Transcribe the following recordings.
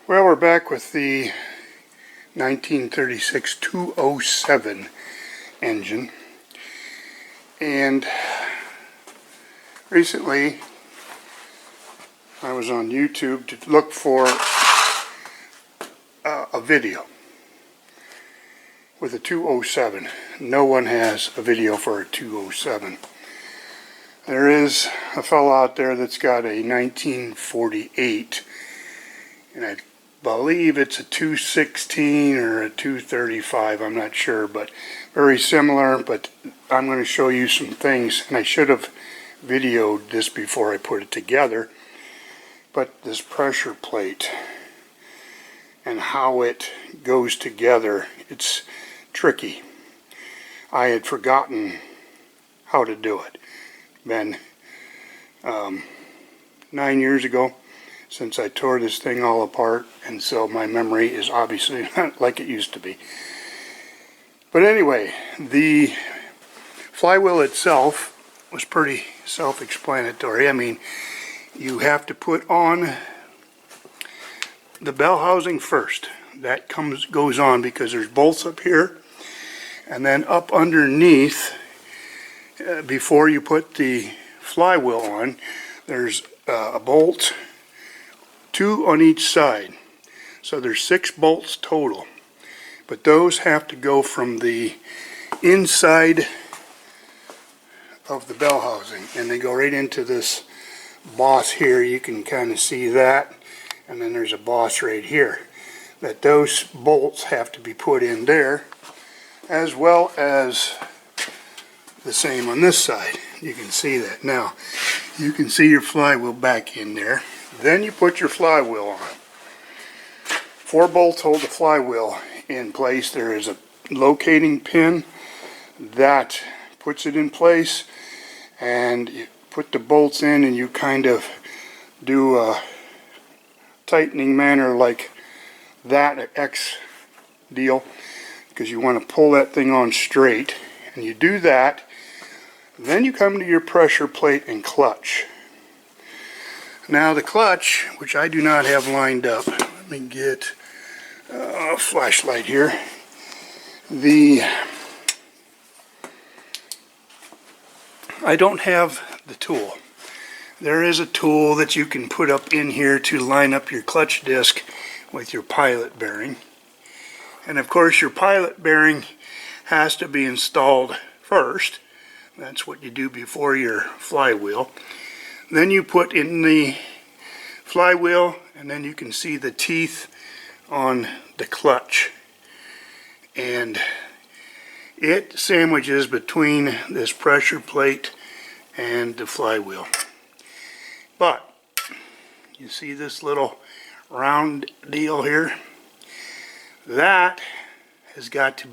Well, we're back with the 1936 207 engine, and recently I was on YouTube to look for a video with a 207. No one has a video for a 207. There is a fellow out there that's got a 1948, and I believe it's a 216 or a 235, I'm not sure, but very similar. But I'm going to show you some things, and I should have videoed this before I put it together, but this pressure plate and how it goes together, it's tricky. I had forgotten how to do it. Been 9 years ago since I tore this thing all apart, and so my memory is obviously not like it used to be. But anyway, the flywheel itself was pretty self-explanatory. I mean, you have to put on the bell housing first. That goes on because there's bolts up here, and then up underneath, before you put the flywheel on, there's a bolt, 2 on each side. So there's 6 bolts total, but those have to go from the inside of the bell housing, and they go right into this boss here. You can kind of see that, and then there's a boss right here. That those bolts have to be put in there, as well as the same on this side. You can see that. Now you can see your flywheel back in there. Then you put your flywheel on. 4 bolts hold the flywheel in place. There is a locating pin that puts it in place, and you put the bolts in, and you kind of do a tightening manner like that X deal, because you want to pull that thing on straight, and you do that. Then you come to your pressure plate and clutch. Now the clutch, which I do not have lined up, let me get a flashlight here. I don't have the tool. There is a tool that you can put up in here to line up your clutch disc with your pilot bearing. And of course your pilot bearing has to be installed first. That's what you do before your flywheel. Then you put in the flywheel, and then you can see the teeth on the clutch. And it sandwiches between this pressure plate and the flywheel. But you see this little round deal here? That has got to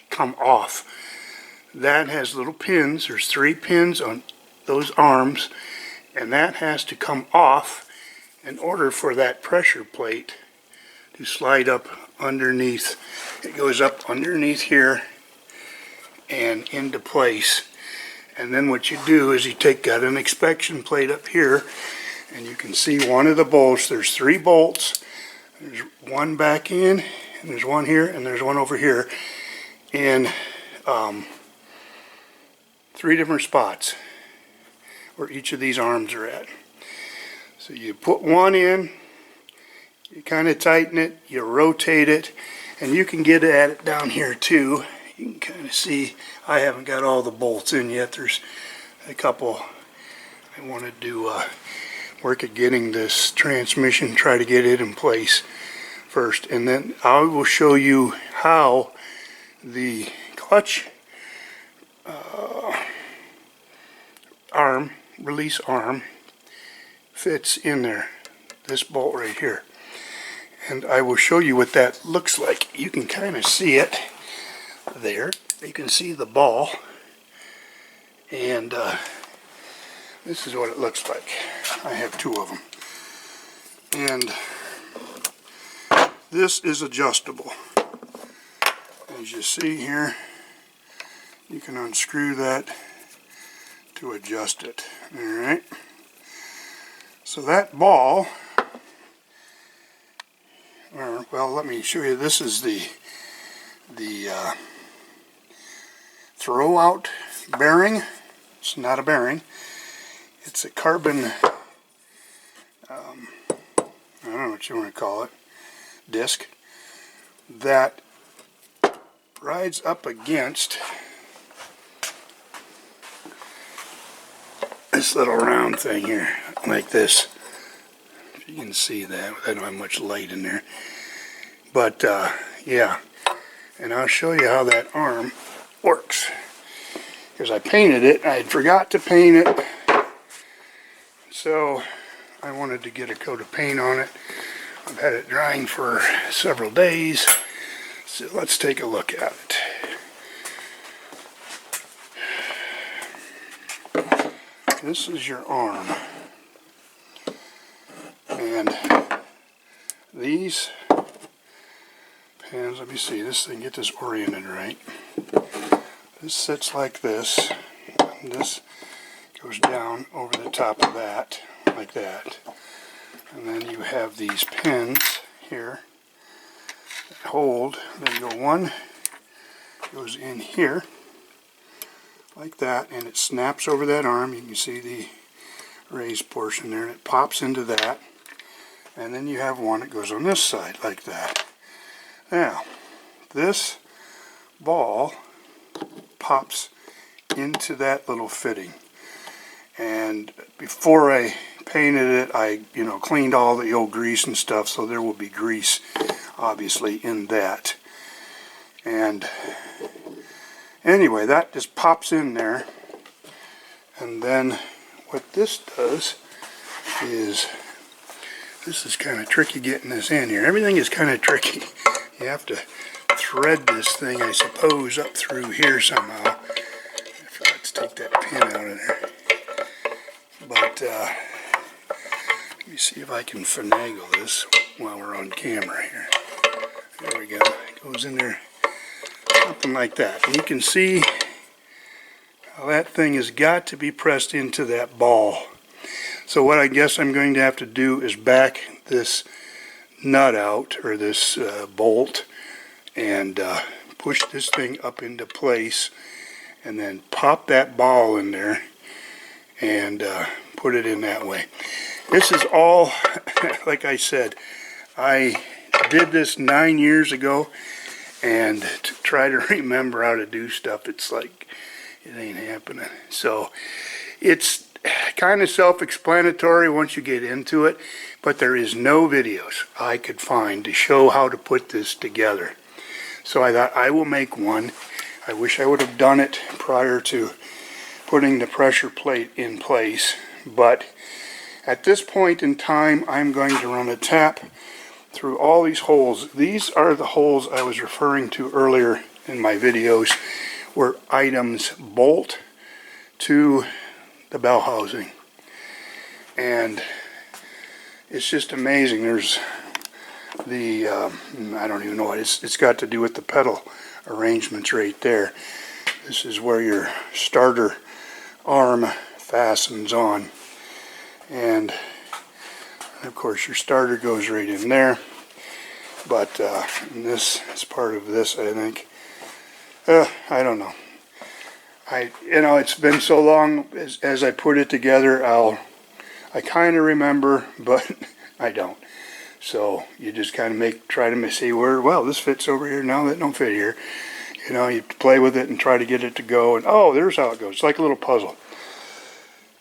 come off. That has little pins. There's 3 pins on those arms, and that has to come off in order for that pressure plate to slide up underneath. It goes up underneath here and into place. And then what you do is you got an inspection plate up here, and you can see one of the bolts. There's 3 bolts. There's one back in, and there's one here, and there's one over here, and 3 different spots where each of these arms are at. So you put one in, you kind of tighten it, you rotate it, and you can get at it down here too. You can kind of see I haven't got all the bolts in yet. There's a couple I want to do work at getting this transmission, try to get it in place first, and then I will show you how the clutch release arm fits in there, this bolt right here, and I will show you what that looks like. You can kind of see it there. You can see the ball, and this is what it looks like. I have 2 of them, and this is adjustable. As you see here, you can unscrew that to adjust it. Alright, so that ball Well, let me show you. This is the throw-out bearing. It's not a bearing. It's a carbon, I don't know what you want to call it, disc that rides up against this little round thing here, like this. If you can see that, I don't have much light in there. But, yeah. And I'll show you how that arm works. Because I painted it. I forgot to paint it. So, I wanted to get a coat of paint on it. I've had it drying for several days. So, let's take a look at it. This is your arm. And these pins, let me see, this thing, get this oriented right. This sits like this, and this goes down over the top of that, like that. And then you have these pins here that hold, then one goes in here, like that, and it snaps over that arm. You can see the raised portion there, and it pops into that. And then you have one that goes on this side, like that. Now, this ball pops into that little fitting. And before I painted it, I cleaned all the old grease and stuff, so there will be grease, obviously, in that. And anyway, that just pops in there. And then what this does is, this is kind of tricky getting this in here. Everything is kind of tricky. You have to thread this thing, I suppose, up through here somehow. Let's take that pin out of there. But let me see if I can finagle this while we're on camera here. There we go. It goes in there, something like that. And you can see how that thing has got to be pressed into that ball. So what I guess I'm going to have to do is back this nut out, or this bolt, and push this thing up into place, and then pop that ball in there and put it in that way. This is all, like I said, I did this 9 years ago, and to try to remember how to do stuff, it's like it ain't happening. So it's kind of self-explanatory once you get into it, but there is no videos I could find to show how to put this together. So I thought I will make one. I wish I would have done it prior to putting the pressure plate in place, but at this point in time I'm going to run a tap through all these holes. These are the holes I was referring to earlier in my videos, where items bolt to the bell housing. And it's just amazing. There's the I don't even know what it's got to do with the pedal arrangements right there. This is where your starter arm fastens on, and of course your starter goes right in there. But this is part of this, I think. I don't know. It's been so long as I put it together, I kind of remember, but I don't. So you just kind of try to see where, well, this fits over here, now that don't fit here. You play with it and try to get it to go, and oh, there's how it goes. It's like a little puzzle.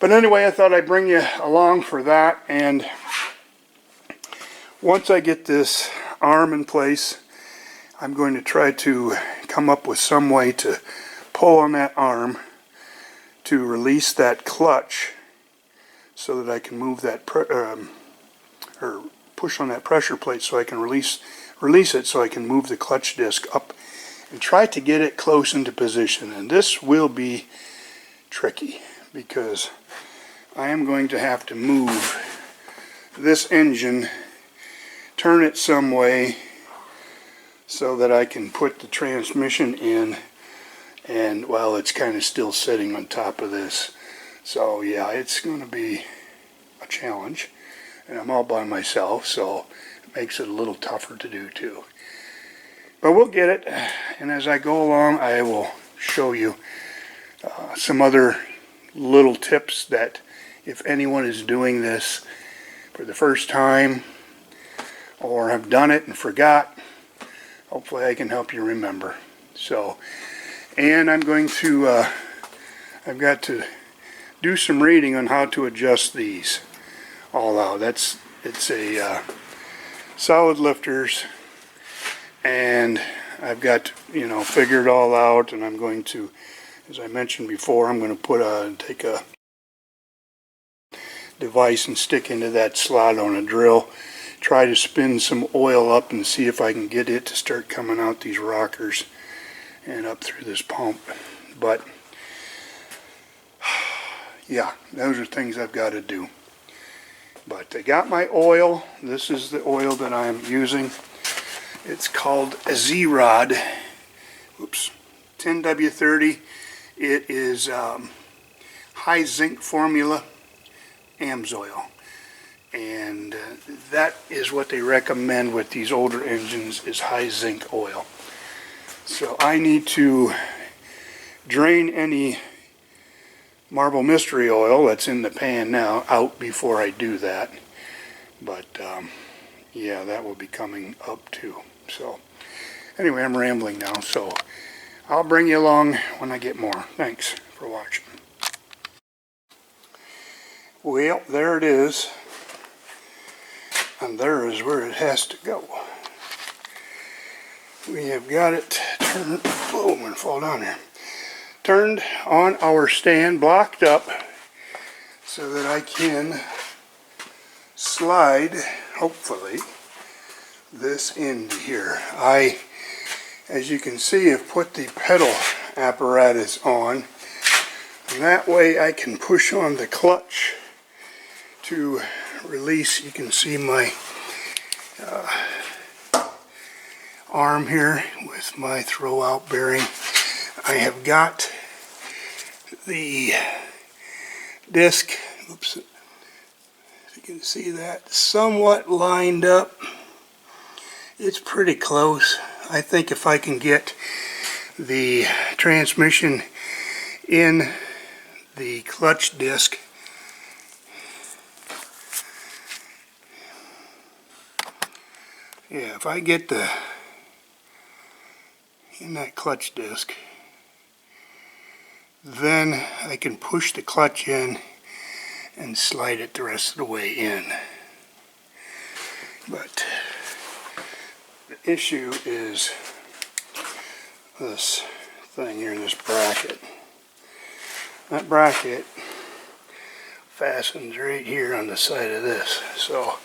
But anyway, I thought I'd bring you along for that, and once I get this arm in place, I'm going to try to come up with some way to pull on that arm to release that clutch, so that I can move that or push on that pressure plate so I can release it, so I can move the clutch disc up and try to get it close into position. And this will be tricky because I am going to have to move this engine, turn it some way so that I can put the transmission in, and well, it's kind of still sitting on top of this. So yeah, it's going to be a challenge, and I'm all by myself, so it makes it a little tougher to do too. But we'll get it, and as I go along I will show you some other little tips that if anyone is doing this for the first time or have done it and forgot, hopefully I can help you remember. So, and I'm going to, I've got to do some reading on how to adjust these all out. It's a solid lifters, and I've got, you know, figure it all out, and I'm going to, as I mentioned before, I'm going to take a device and stick into that slot on a drill, try to spin some oil up and see if I can get it to start coming out these rockers and up through this pump. But yeah, those are things I've got to do. But I got my oil. This is the oil that I'm using. It's called a Z-Rod. Oops, 10W30. It is high zinc formula AMSOIL, and that is what they recommend with these older engines, is high zinc oil. So I need to drain any Marble Mystery oil that's in the pan now out before I do that. But yeah, that will be coming up too. So anyway, I'm rambling now, so I'll bring you along when I get more. Thanks for watching. Well, there it is, and there is where it has to go. We have got it turned, oh, I'm going to fall down here, turned on our stand, blocked up, so that I can slide, hopefully, this into here. I, as you can see, have put the pedal apparatus on, and that way I can push on the clutch to release. You can see my arm here with my throw out bearing. I have got the disc, oops, if you can see that, somewhat lined up. It's pretty close. I think if I can get the transmission in the clutch disc, yeah, if I get the in that clutch disc, then I can push the clutch in and slide it the rest of the way in. But the issue is this thing here, this bracket. That bracket fastens right here on the side of this. So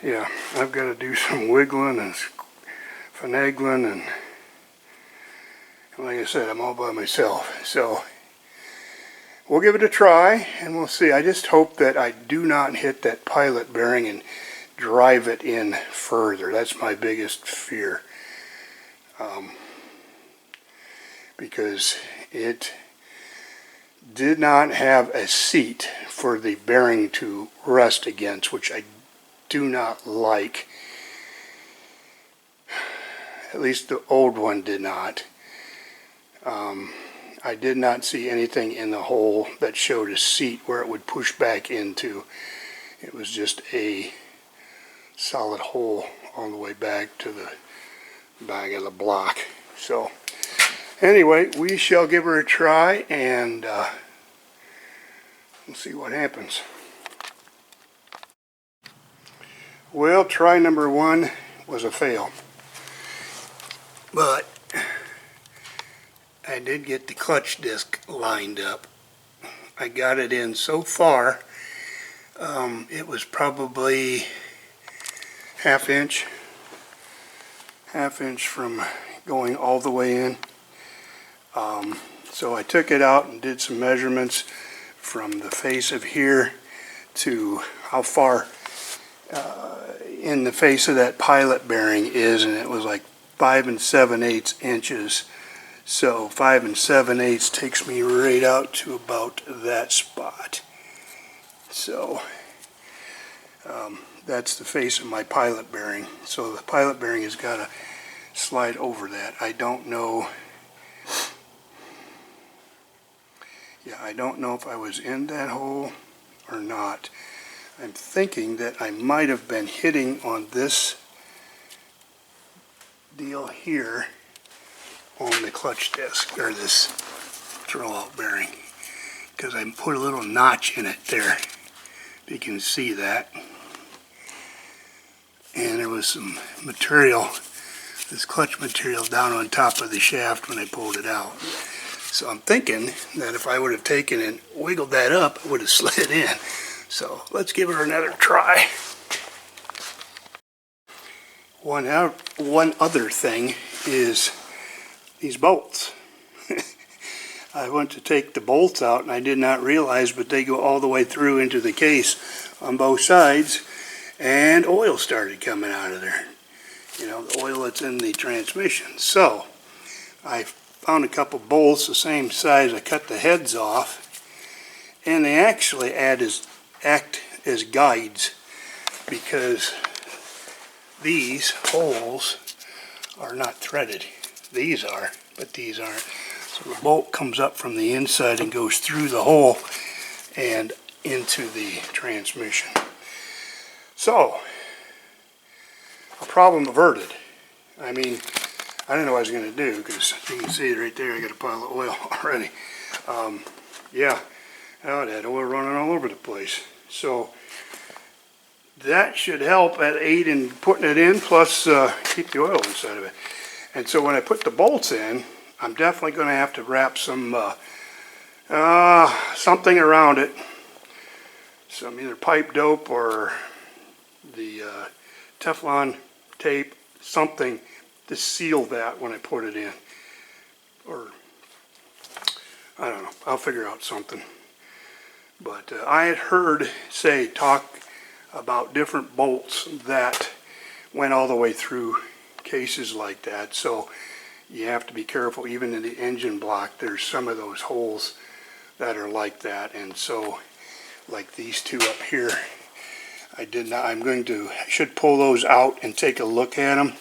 yeah, I've got to do some wiggling and finagling, and like I said, I'm all by myself. So we'll give it a try and we'll see. I just hope that I do not hit that pilot bearing and drive it in further. That's my biggest fear, because it did not have a seat for the bearing to rest against, which I do not like. At least the old one did not. I did not see anything in the hole that showed a seat where it would push back into. It was just a solid hole all the way back to the back of the block. So anyway, we shall give her a try, and we'll see what happens. Well, try number one was a fail, but I did get the clutch disc lined up. I got it in so far, it was probably half inch from going all the way in. So I took it out and did some measurements from the face of here to how far in the face of that pilot bearing is, and it was like 5 7/8 inches. So 5 7/8 takes me right out to about that spot. So that's the face of my pilot bearing. So the pilot bearing has got to slide over that. I don't know. Yeah, I don't know if I was in that hole or not. I'm thinking that I might have been hitting on this deal here on the clutch disc, or this throw-out bearing, because I put a little notch in it there. You can see that. And there was some material, this clutch material, down on top of the shaft when I pulled it out. So I'm thinking that if I would have taken and wiggled that up, it would have slid in. So let's give her another try. One other thing is these bolts. I went to take the bolts out and I did not realize, but they go all the way through into the case on both sides, and oil started coming out of there. You know, the oil that's in the transmission. So I found a couple bolts the same size. I cut the heads off, and they actually act as guides, because these holes are not threaded. These are, but these aren't. So the bolt comes up from the inside and goes through the hole and into the transmission. So, a problem averted. I mean, I didn't know what I was going to do, because you can see it right there, I got a pile of oil already. Yeah, oh, it had oil running all over the place. So, that should help aid in putting it in, plus keep the oil inside of it. And so when I put the bolts in, I'm definitely going to have to wrap some something around it. Some either pipe dope or the Teflon tape, something to seal that when I put it in. Or, I don't know, I'll figure out something. But I had heard talk about different bolts that went all the way through cases like that. So you have to be careful. Even in the engine block, there's some of those holes that are like that. And so, like these two up here, I should pull those out and take a look at them,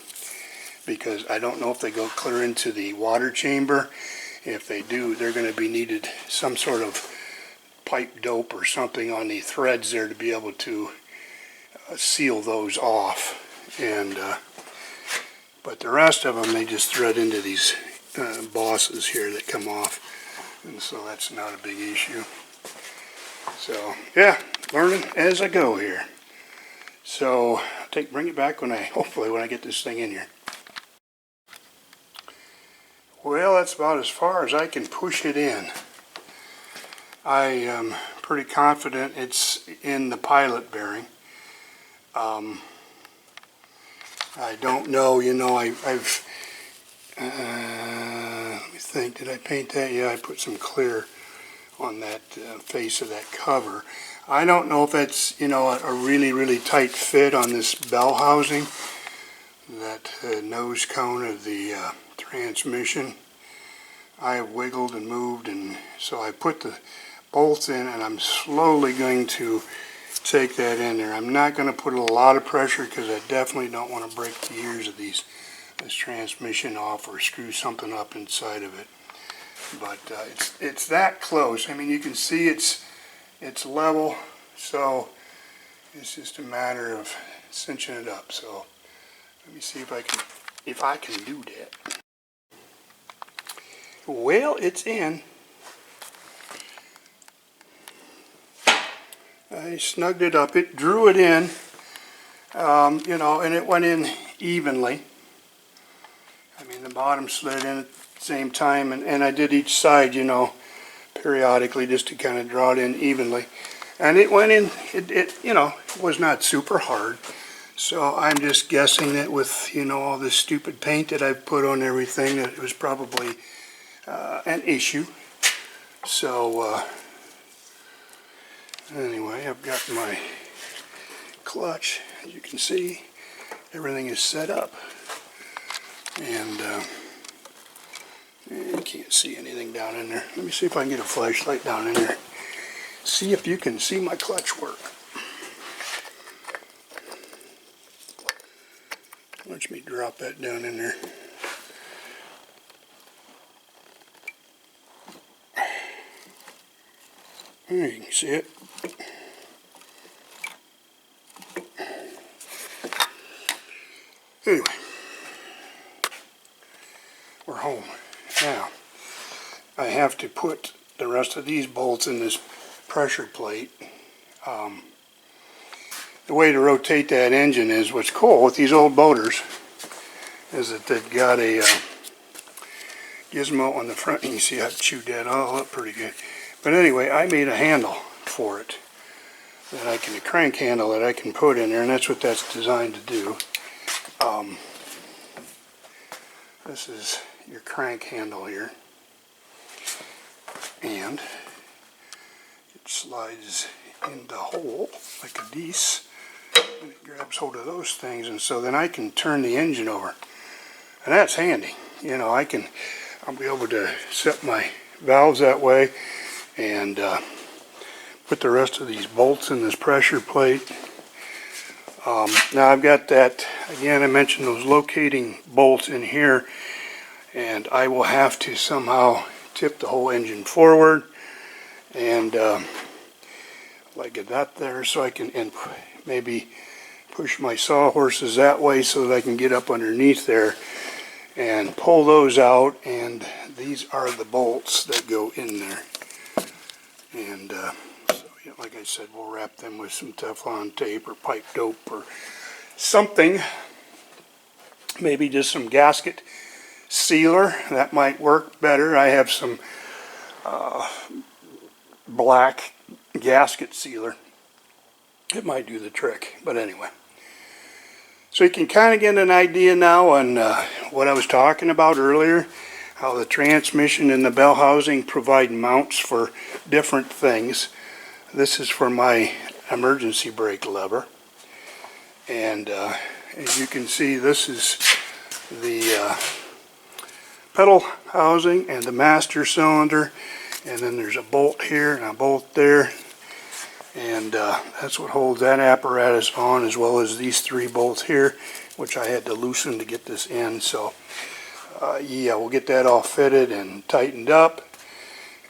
because I don't know if they go clear into the water chamber. If they do, they're going to be needed some sort of pipe dope or something on the threads there to be able to seal those off. And but the rest of them, they just thread into these bosses here that come off, and so that's not a big issue. So yeah, learning as I go here. So bring it back hopefully when I get this thing in here. Well, that's about as far as I can push it in. I am pretty confident it's in the pilot bearing. I don't know, you know, I've let me think, did I paint that? Yeah, I put some clear on that face of that cover. I don't know if that's, you know, a really, really tight fit on this bell housing, that nose cone of the transmission. I have wiggled and moved, and so I put the bolts in, and I'm slowly going to take that in there. I'm not going to put a lot of pressure, because I definitely don't want to break the ears of this transmission off or screw something up inside of it. But it's that close. I mean, you can see it's level, so it's just a matter of cinching it up. So let me see if I can do that. Well, it's in. I snugged it up. It drew it in, you know, and it went in evenly. I mean, the bottom slid in at the same time, and I did each side, you know, periodically, just to kind of draw it in evenly. And it went in, it you know, was not super hard. So I'm just guessing that with, you know, all this stupid paint that I've put on everything, that it was probably an issue. So anyway, I've got my clutch. As you can see, everything is set up. And you can't see anything down in there. Let me see if I can get a flashlight down in there. See if you can see my clutch work. Watch me drop that down in there. There, you can see it. Anyway, we're home. Now, I have to put the rest of these bolts in this pressure plate. The way to rotate that engine is, what's cool with these old boaters is that they've got a gizmo on the front. You can see I chewed that all up pretty good. But anyway, I made a handle for it, that I can, a crank handle that I can put in there, and that's what that's designed to do. This is your crank handle here, and it slides in the hole like a dece, and it grabs hold of those things, and so then I can turn the engine over, and that's handy. You know, I'll be able to set my valves that way, and put the rest of these bolts in this pressure plate. Now I've got that, again, I mentioned those locating bolts in here, and I will have to somehow tip the whole engine forward and like it that there, so I can, and maybe push my sawhorses that way so that I can get up underneath there and pull those out, and these are the bolts that go in there. And so, yeah, like I said, we'll wrap them with some Teflon tape or pipe dope or something. Maybe just some gasket sealer. That might work better. I have some black gasket sealer. It might do the trick. But anyway. So you can kind of get an idea now on what I was talking about earlier. How the transmission and the bell housing provide mounts for different things. This is for my emergency brake lever. And as you can see, this is the pedal housing and the master cylinder. And then there's a bolt here and a bolt there. And that's what holds that apparatus on, as well as these three bolts here, which I had to loosen to get this in. So yeah, we'll get that all fitted and tightened up.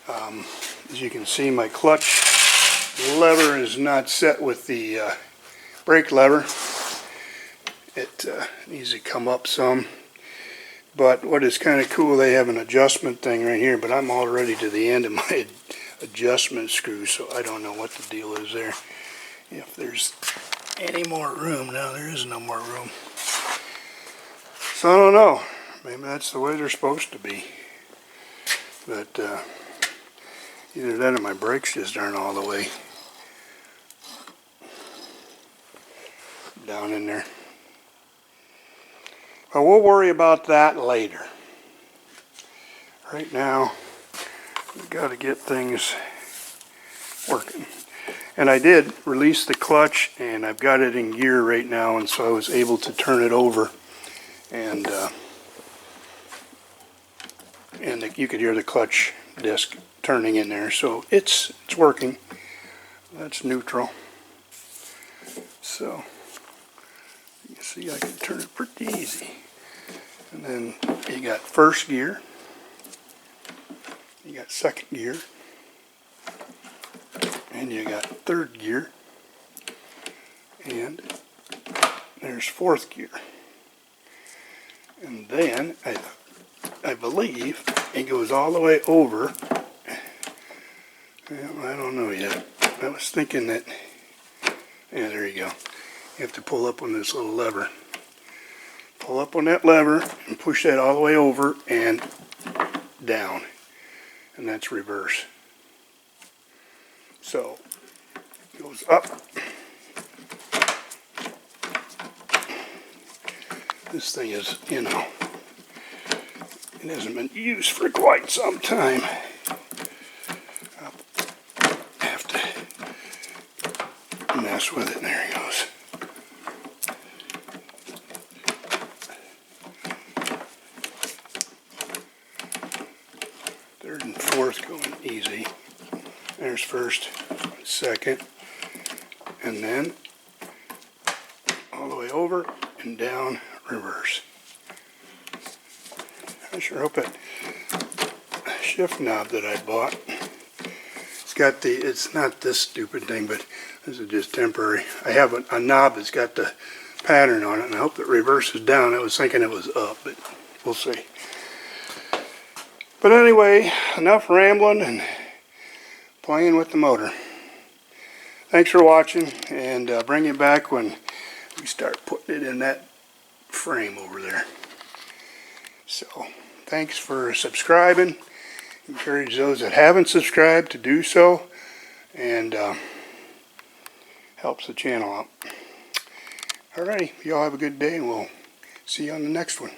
As you can see, my clutch lever is not set with the brake lever. It needs to come up some. But what is kind of cool, they have an adjustment thing right here, but I'm already to the end of my adjustment screw, so I don't know what the deal is there. If there's any more room. Now there is no more room. So I don't know. Maybe that's the way they're supposed to be. But either that or my brakes just aren't all the way down in there. But we'll worry about that later. Right now, we've got to get things working. And I did release the clutch, and I've got it in gear right now, and so I was able to turn it over. And you could hear the clutch disc turning in there, so it's working. That's neutral. So you can see I can turn it pretty easy. And then you got first gear, you got second gear, and you got third gear, and there's fourth gear. And then I believe it goes all the way over. Well, I don't know yet. I was thinking that, yeah, there you go. You have to pull up on this little lever. Pull up on that lever and push that all the way over and down. And that's reverse. So, it goes up. This thing is, you know, it hasn't been used for quite some time. I'll have to mess with it. There he goes. Third and fourth going easy. There's first, second, and then all the way over and down, reverse. I sure hope that shift knob that I bought, it's not this stupid thing, but this is just temporary. I have a knob that's got the pattern on it, and I hope that reverses down. I was thinking it was up, but we'll see. But anyway, enough rambling and playing with the motor. Thanks for watching, and bring it back when we start putting it in that frame over there. So, thanks for subscribing. Encourage those that haven't subscribed to do so, and helps the channel out. Alrighty, y'all have a good day, and we'll see you on the next one.